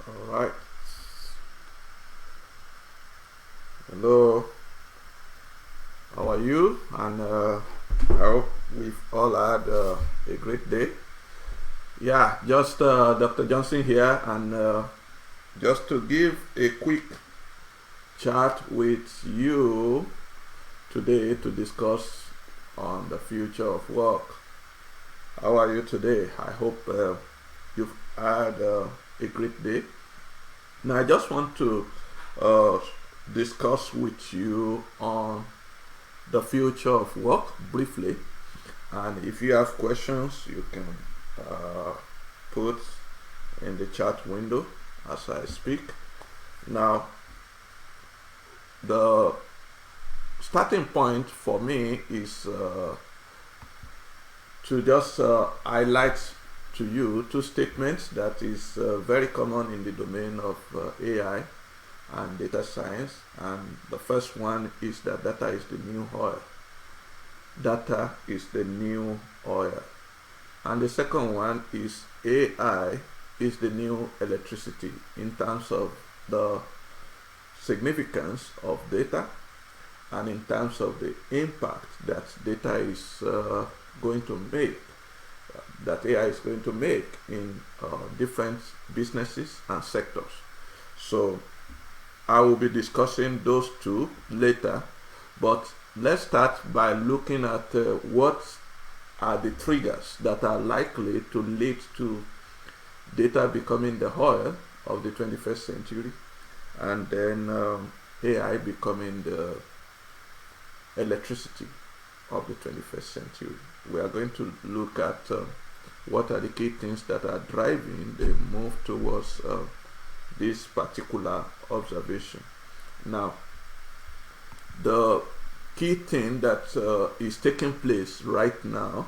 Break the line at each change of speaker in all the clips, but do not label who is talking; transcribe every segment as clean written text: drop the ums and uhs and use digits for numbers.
All right. Hello. How are you? And I hope we've all had a great day. Yeah, just Dr. Johnson here, and just to give a quick chat with you today to discuss on the future of work. How are you today? I hope you've had a great day. Now, I just want to uh, discuss with you on the future of work briefly. And if you have questions, you can uh, put in the chat window as I speak. Now, the starting point for me is to just highlight to you two statements that is very common in the domain of AI and data science. And the first one is that data is the new oil. Data is the new oil. And the second one is AI is the new electricity in terms of the significance of data and in terms of the impact that data is going to make, that AI is going to make in different businesses and sectors. So I will be discussing those two later, but let's start by looking at what are the triggers that are likely to lead to data becoming the oil of the 21st century, and then AI becoming the electricity of the 21st century. We are going to look at what are the key things that are driving the move towards this particular observation. Now, the key thing that is taking place right now,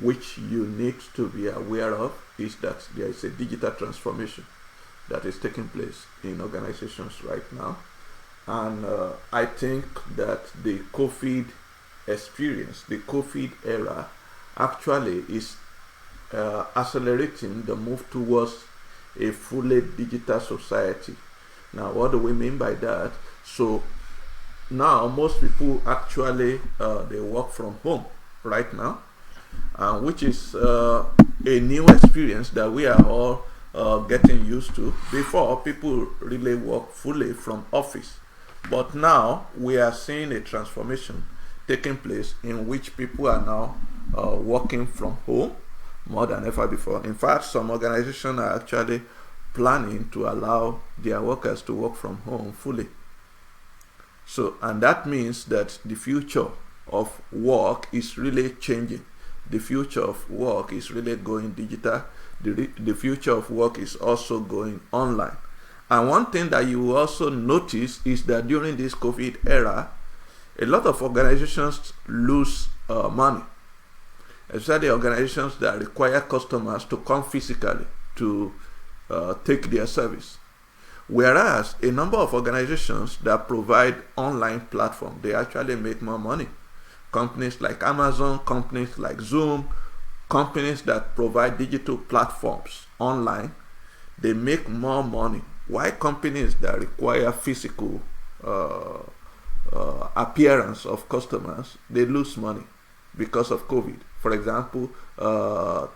which you need to be aware of, is that there is a digital transformation that is taking place in organizations right now. And I think that the COVID experience, the COVID era, actually is accelerating the move towards a fully digital society. Now, what do we mean by that? So now most people actually they work from home right now, which is a new experience that we are all getting used to. Before, people really work fully from office, but now we are seeing a transformation taking place in which people are now working from home more than ever before. In fact, some organizations are actually planning to allow their workers to work from home fully. So, and that means that the future of work is really changing. The future of work is really going digital. The future of work is also going online. And one thing that you will also notice is that during this COVID era, a lot of organizations lose money, especially organizations that require customers to come physically to take their service. Whereas a number of organizations that provide online platform, they actually make more money. Companies like Amazon, companies like Zoom, companies that provide digital platforms online, they make more money. Why companies that require physical appearance of customers, they lose money because of COVID? For example,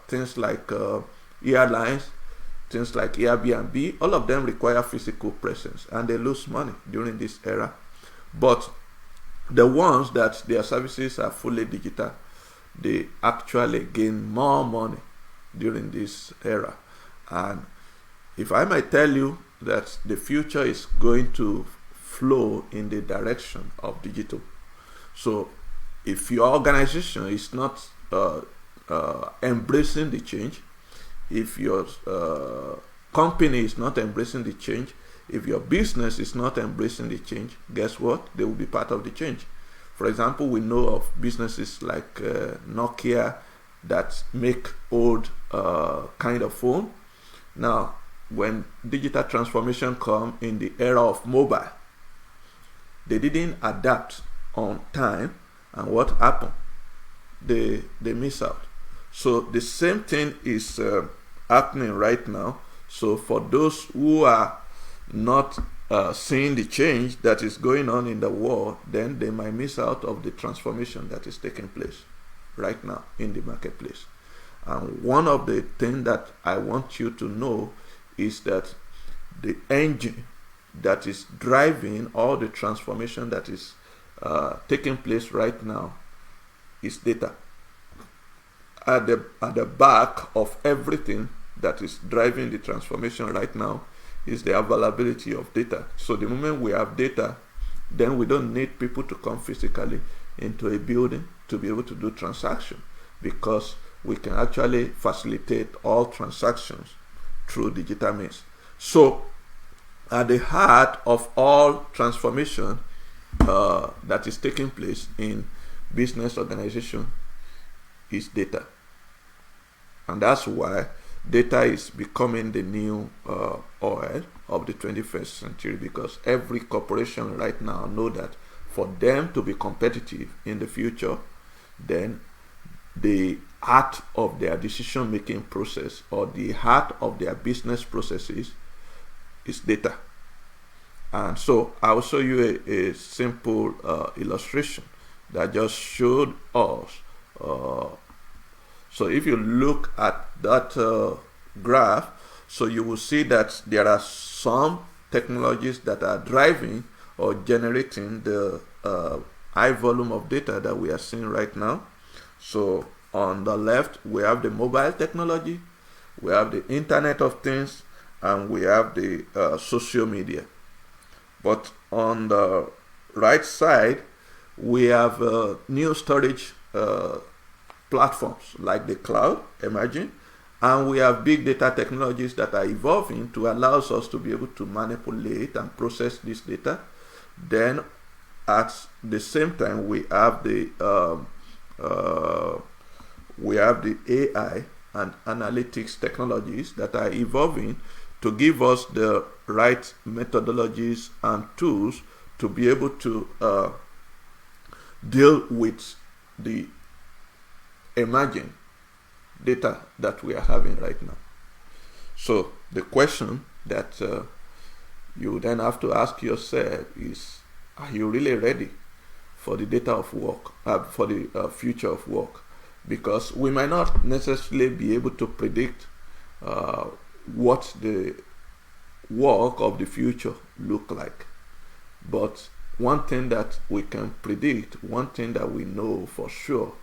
things like airlines, things like Airbnb, all of them require physical presence and they lose money during this era. But the ones that their services are fully digital, they actually gain more money during this era. And if I might tell you that the future is going to flow in the direction of digital. So if your organization is not embracing the change, if your company is not embracing the change, if your business is not embracing the change, guess what? They will be part of the change. For example, we know of businesses like Nokia that make old kind of phone. Now, when digital transformation come in the era of mobile, they didn't adapt on time, and what happened? They miss out. So the same thing is happening right now So for those who are not seeing the change that is going on in the world, then they might miss out of the transformation that is taking place right now in the marketplace. And one of the things that I want you to know is that the engine that is driving all the transformation that is taking place right now is data. At the back of everything that is driving the transformation right now is the availability of data. So the moment we have data, then we don't need people to come physically into a building to be able to do transaction, because we can actually facilitate all transactions through digital means. So at the heart of all transformation that is taking place in business organization is data. And that's why data is becoming the new oil of the 21st century, because every corporation right now know that for them to be competitive in the future, then the heart of their decision making process or the heart of their business processes is data. And so I will show you a simple illustration that just showed us. So if you look at that graph, so you will see that there are some technologies that are driving or generating the high volume of data that we are seeing right now. So on the left, we have the mobile technology, we have the Internet of Things, and we have the social media. But on the right side, we have new storage platforms like the cloud emerging, and we have big data technologies that are evolving to allow us to be able to manipulate and process this data. Then at the same time, we have the AI and analytics technologies that are evolving to give us the right methodologies and tools to be able to deal with the emerging data that we are having right now. So the question that you then have to ask yourself is, are you really ready for the data of work, for the future of work? Because we might not necessarily be able to predict what the work of the future look like. But one thing that we can predict, one thing that we know for sure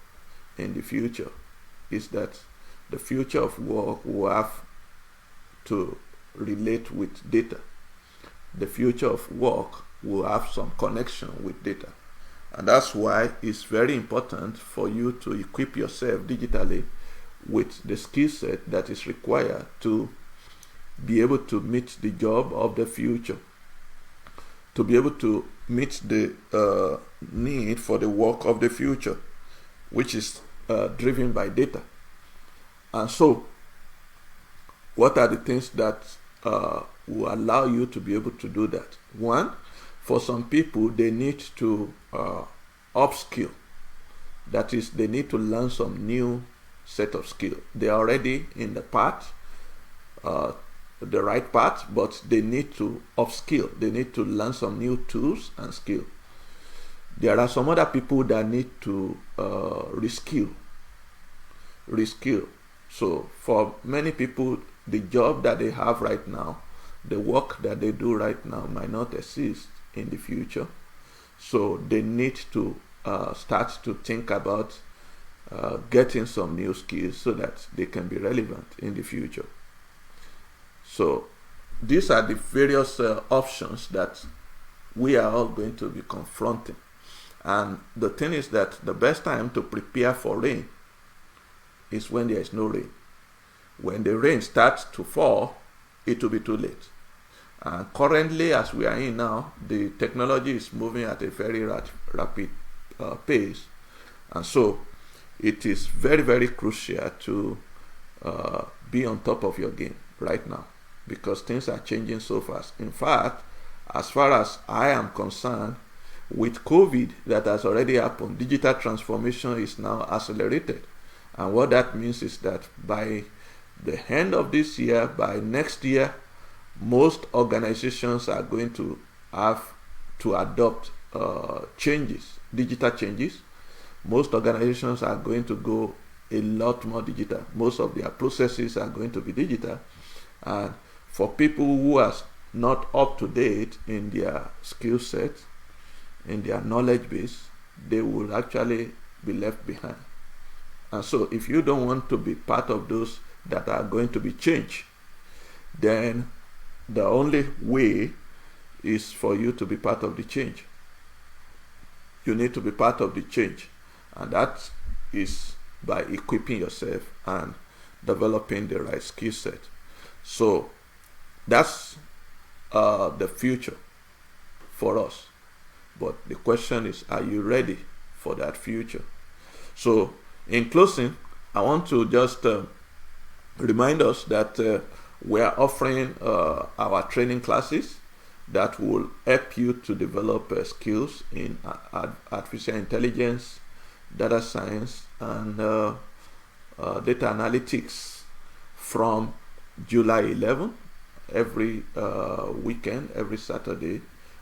in the future is that the future of work will have to relate with data. The future of work will have some connection with data. And that's why it's very important for you to equip yourself digitally with the skill set that is required to be able to meet the job of the future, to be able to meet the need for the work of the future, which is driven by data. And so, what are the things that will allow you to be able to do that? One, for some people, they need to upskill. That is, they need to learn some new set of skills. They are already in the path, the right path, but they need to upskill. They need to learn some new tools and skills. There are some other people that need to reskill. So for many people, the job that they have right now, the work that they do right now might not exist in the future. So they need to start to think about getting some new skills so that they can be relevant in the future. So these are the various options that we are all going to be confronting. And the thing is that the best time to prepare for rain is when there is no rain. When the rain starts to fall, it will be too late. And currently, as we are in now, the technology is moving at a very rapid pace. And so it is very, very crucial to be on top of your game right now, because things are changing so fast. In fact, as far as I am concerned, with COVID that has already happened, digital transformation is now accelerated. And what that means is that by the end of this year, by next year, most organizations are going to have to adopt changes, digital changes. Most organizations are going to go a lot more digital. Most of their processes are going to be digital. And for people who are not up to date in their skill set, in their knowledge base, they will actually be left behind. And so if you don't want to be part of those that are going to be changed, then the only way is for you to be part of the change. You need to be part of the change, and that is by equipping yourself and developing the right skill set. So that's the future for us. But the question is, are you ready for that future? So in closing, I want to just remind us that we are offering our training classes that will help you to develop skills in artificial intelligence, data science, and data analytics from July 11, every weekend, every Saturday,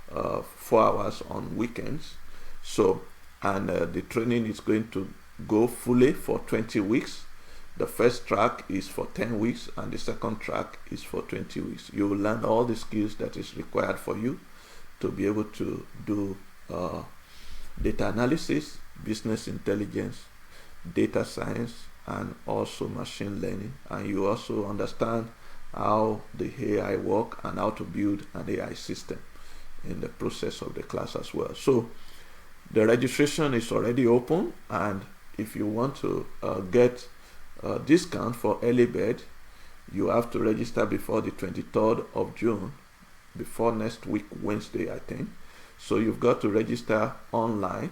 4 hours on weekends. So, and the training is going to go fully for 20 weeks. The first track is for 10 weeks and the second track is for 20 weeks. You will learn all the skills that is required for you to be able to do data analysis, business intelligence, data science, and also machine learning. And you also understand how the AI work and how to build an AI system in the process of the class as well. So the registration is already open, and if you want to get a discount for early bird, you have to register before the 23rd of June, before next week Wednesday, I think. So you've got to register online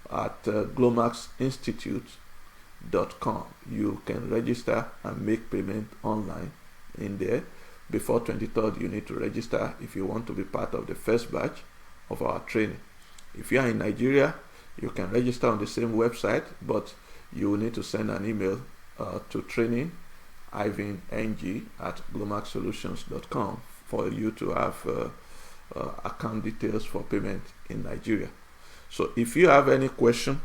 at glomacsinstitute.com. You can register and make payment online in there. Before 23rd, you need to register if you want to be part of the first batch of our training. If you are in Nigeria, you can register on the same website, but you will need to send an email to training-ng@glomacsolutions.com for you to have account details for payment in Nigeria. So if you have any question,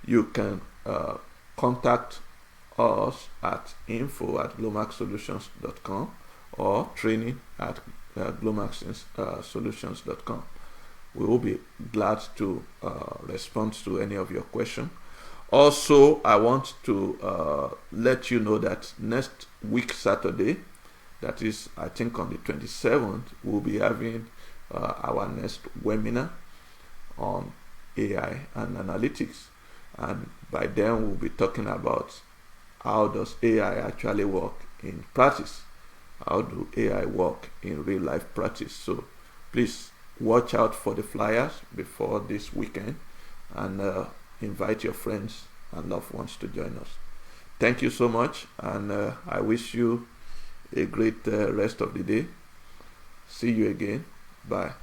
you can contact us at info@glomacsolutions.com or training@glomacsolutions.com. We will be glad to respond to any of your questions. Also, I want to let you know that next week Saturday, that is I think on the 27th, we'll be having our next webinar on AI and analytics, and by then we'll be talking about how does AI actually work in practice. How do AI work in real life practice? So please watch out for the flyers before this weekend, and invite your friends and loved ones to join us. Thank you so much, and I wish you a great rest of the day. See you again. Bye.